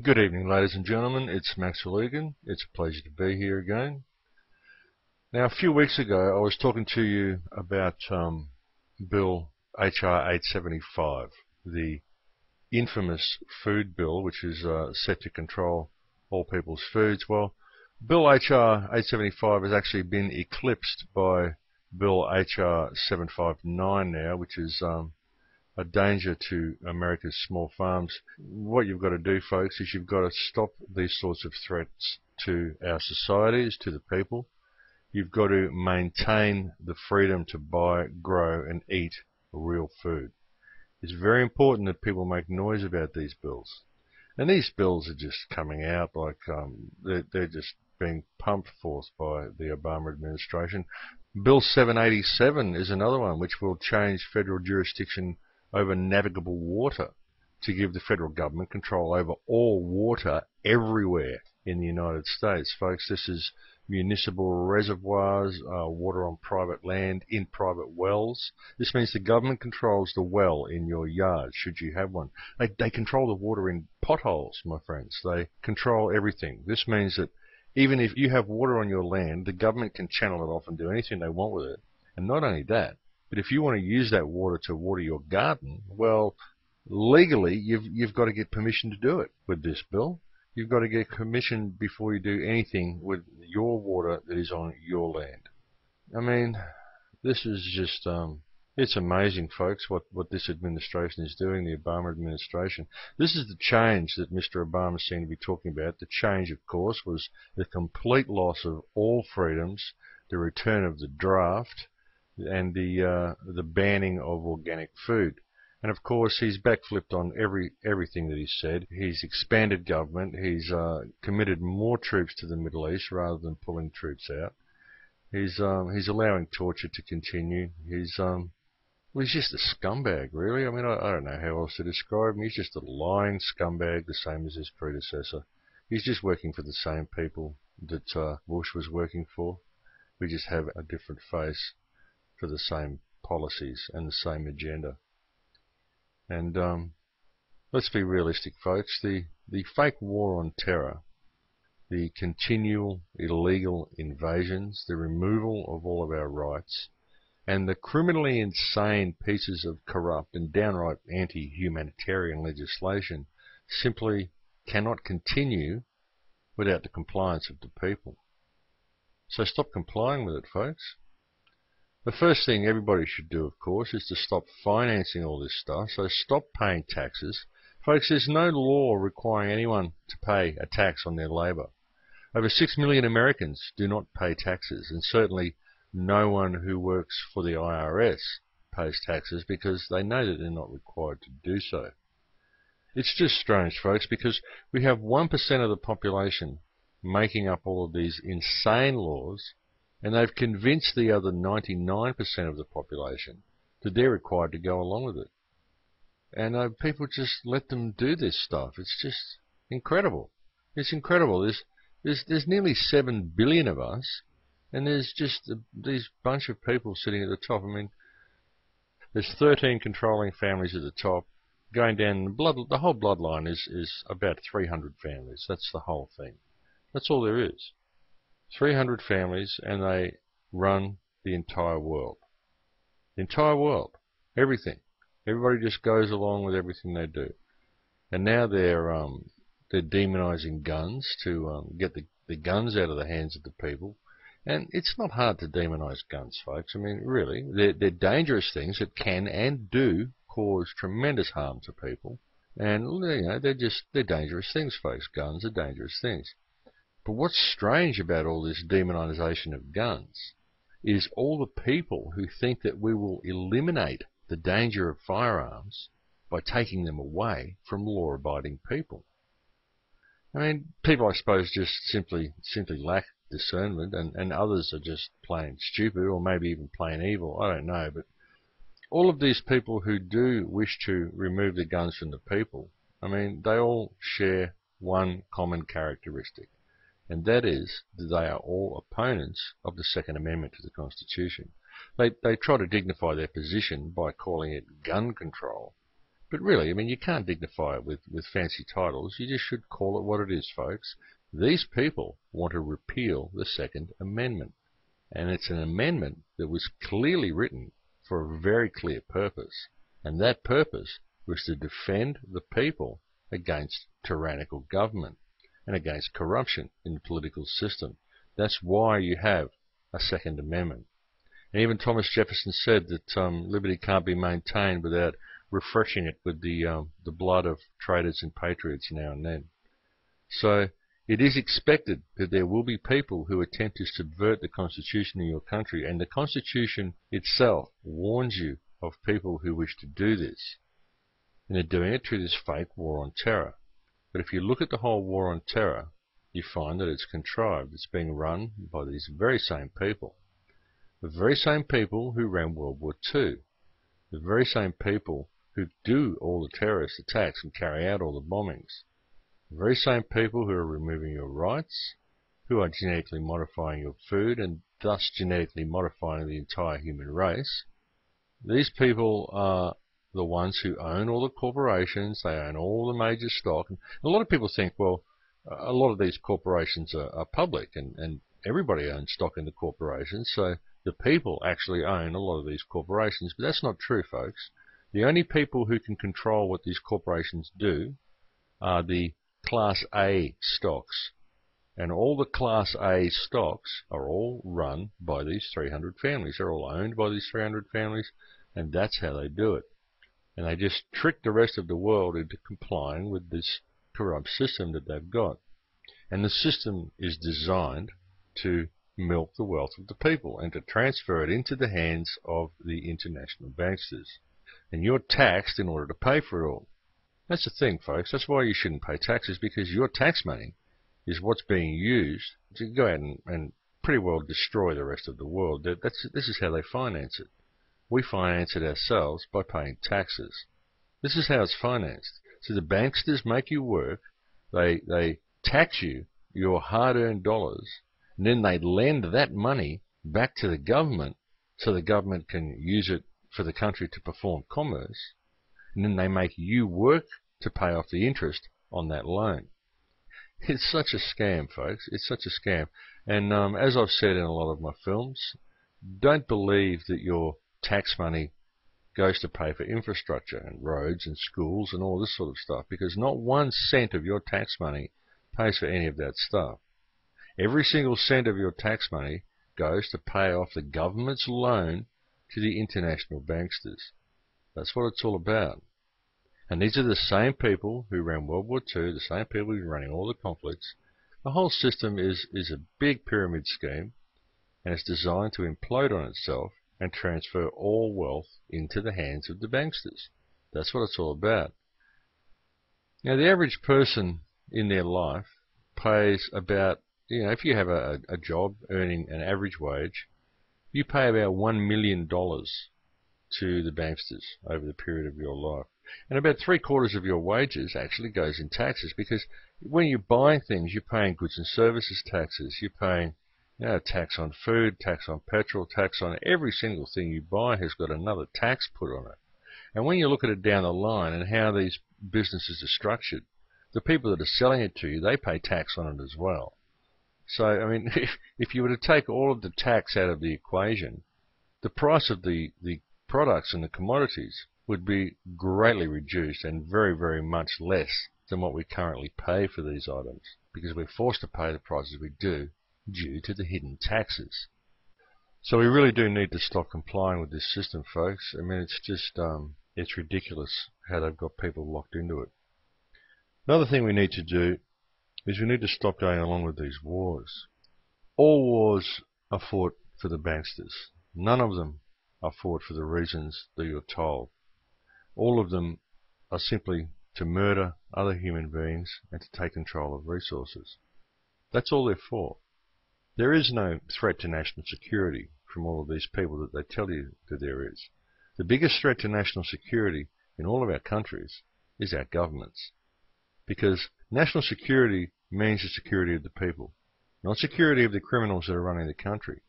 Good evening, ladies and gentlemen. It's Maxwell Igan. It's a pleasure to be here again. Now, a few weeks ago, I was talking to you about Bill HR 875, the infamous food bill, which is set to control all people's foods. Well, Bill HR 875 has actually been eclipsed by Bill HR 759 now, which is a danger to America's small farms. What you've got to do, folks, is you've got to stop these sorts of threats to our societies, to the people. You've got to maintain the freedom to buy, grow and eat real food. It's very important that people make noise about these bills. And these bills are just coming out like they're just being pumped forth by the Obama administration. Bill 787 is another one which will change federal jurisdiction over navigable water to give the federal government control over all water everywhere in the United States. Folks, this is municipal reservoirs, water on private land, in private wells. This means the government controls the well in your yard, should you have one. They control the water in potholes, my friends. They control everything. This means that even if you have water on your land, the government can channel it off and do anything they want with it. And not only that, but if you want to use that water to water your garden, well, legally you've got to get permission to do it with this bill. You've got to get permission before you do anything with your water that is on your land. I mean, this is just, it's amazing, folks, what this administration is doing, the Obama administration. This is the change that Mr. Obama seemed to be talking about. The change, of course, was the complete loss of all freedoms, the return of the draft, and the banning of organic food. And of course he's backflipped on everything that he said. He's expanded government. He's committed more troops to the Middle East rather than pulling troops out. He's allowing torture to continue. He's just a scumbag, really. I mean, I don't know how else to describe him. He's just a lying scumbag, the same as his predecessor. He's just working for the same people that Bush was working for. We just have a different face for the same policies and the same agenda. And let's be realistic, folks. The fake war on terror, the continual illegal invasions, the removal of all of our rights, and the criminally insane pieces of corrupt and downright anti-humanitarian legislation simply cannot continue without the compliance of the people. So stop complying with it, folks. The first thing everybody should do, of course, is to stop financing all this stuff. So stop paying taxes. Folks, there's no law requiring anyone to pay a tax on their labour. Over 6 million Americans do not pay taxes, and certainly no one who works for the IRS pays taxes because they know that they're not required to do so. It's just strange, folks, because we have 1% of the population making up all of these insane laws, and they've convinced the other 99% of the population that they're required to go along with it. And people just let them do this stuff. It's just incredible. It's incredible. There's nearly 7 billion of us, and there's just these bunch of people sitting at the top. I mean, there's 13 controlling families at the top. Going down the whole bloodline is about 300 families. That's the whole thing. That's all there is. 300 families, and they run the entire world. The entire world. Everything. Everybody just goes along with everything they do. And now they're demonizing guns to get the guns out of the hands of the people. And it's not hard to demonize guns, folks. I mean, really, they're dangerous things that can and do cause tremendous harm to people. And, you know, they're dangerous things, folks. Guns are dangerous things. But what's strange about all this demonization of guns is all the people who think that we will eliminate the danger of firearms by taking them away from law-abiding people. I mean, people, I suppose, just simply lack discernment, and others are just plain stupid, or maybe even plain evil. I don't know, but all of these people who do wish to remove the guns from the people, I mean, they all share one common characteristic. And that is that they are all opponents of the Second Amendment to the Constitution. They try to dignify their position by calling it gun control. But really, I mean, you can't dignify it with fancy titles. You just should call it what it is, folks. These people want to repeal the Second Amendment. And it's an amendment that was clearly written for a very clear purpose. And that purpose was to defend the people against tyrannical government and against corruption in the political system. That's why you have a Second Amendment. And even Thomas Jefferson said that liberty can't be maintained without refreshing it with the blood of traitors and patriots now and then. So it is expected that there will be people who attempt to subvert the Constitution of your country, and the Constitution itself warns you of people who wish to do this. And they're doing it through this fake war on terror. But if you look at the whole war on terror, you find that it's contrived. It's being run by these very same people. The very same people who ran World War II. The very same people who do all the terrorist attacks and carry out all the bombings. The very same people who are removing your rights, who are genetically modifying your food and thus genetically modifying the entire human race. These people are the ones who own all the corporations, they own all the major stock. And a lot of people think, well, a lot of these corporations are public and everybody owns stock in the corporations, so the people actually own a lot of these corporations. But that's not true, folks. The only people who can control what these corporations do are the Class A stocks. And all the Class A stocks are all run by these 300 families. They're all owned by these 300 families, and that's how they do it. And they just trick the rest of the world into complying with this corrupt system that they've got. And the system is designed to milk the wealth of the people and to transfer it into the hands of the international banksters. And you're taxed in order to pay for it all. That's the thing, folks. That's why you shouldn't pay taxes, because your tax money is what's being used to go out and pretty well destroy the rest of the world. This is how they finance it. We finance it ourselves by paying taxes. This is how it's financed. So the banksters make you work, they tax you, your hard-earned dollars, and then they lend that money back to the government so the government can use it for the country to perform commerce, and then they make you work to pay off the interest on that loan. It's such a scam, folks. It's such a scam. And as I've said in a lot of my films, don't believe that your tax money goes to pay for infrastructure and roads and schools and all this sort of stuff, because not 1 cent of your tax money pays for any of that stuff. Every single cent of your tax money goes to pay off the government's loan to the international banksters. That's what it's all about. And these are the same people who ran World War II, the same people who are running all the conflicts. The whole system is a big pyramid scheme, and it's designed to implode on itself and transfer all wealth into the hands of the banksters. That's what it's all about. Now, the average person in their life pays about, if you have a job earning an average wage, you pay about $1 million to the banksters over the period of your life. And about 3/4 of your wages actually goes in taxes, because when you're buying things, you're paying goods and services taxes, you're paying tax on food, tax on petrol, tax on every single thing you buy has got another tax put on it. And when you look at it down the line and how these businesses are structured, the people that are selling it to you, they pay tax on it as well. So, I mean, if you were to take all of the tax out of the equation, the price of the products and the commodities would be greatly reduced and very, very much less than what we currently pay for these items, because we're forced to pay the prices we do due to the hidden taxes. So we really do need to stop complying with this system, folks. I mean, it's just, it's ridiculous how they've got people locked into it. Another thing we need to do is we need to stop going along with these wars. All wars are fought for the banksters. None of them are fought for the reasons that you're told. All of them are simply to murder other human beings and to take control of resources. That's all they're for. There is no threat to national security from all of these people that they tell you that there is. The biggest threat to national security in all of our countries is our governments. Because national security means the security of the people, not security of the criminals that are running the country.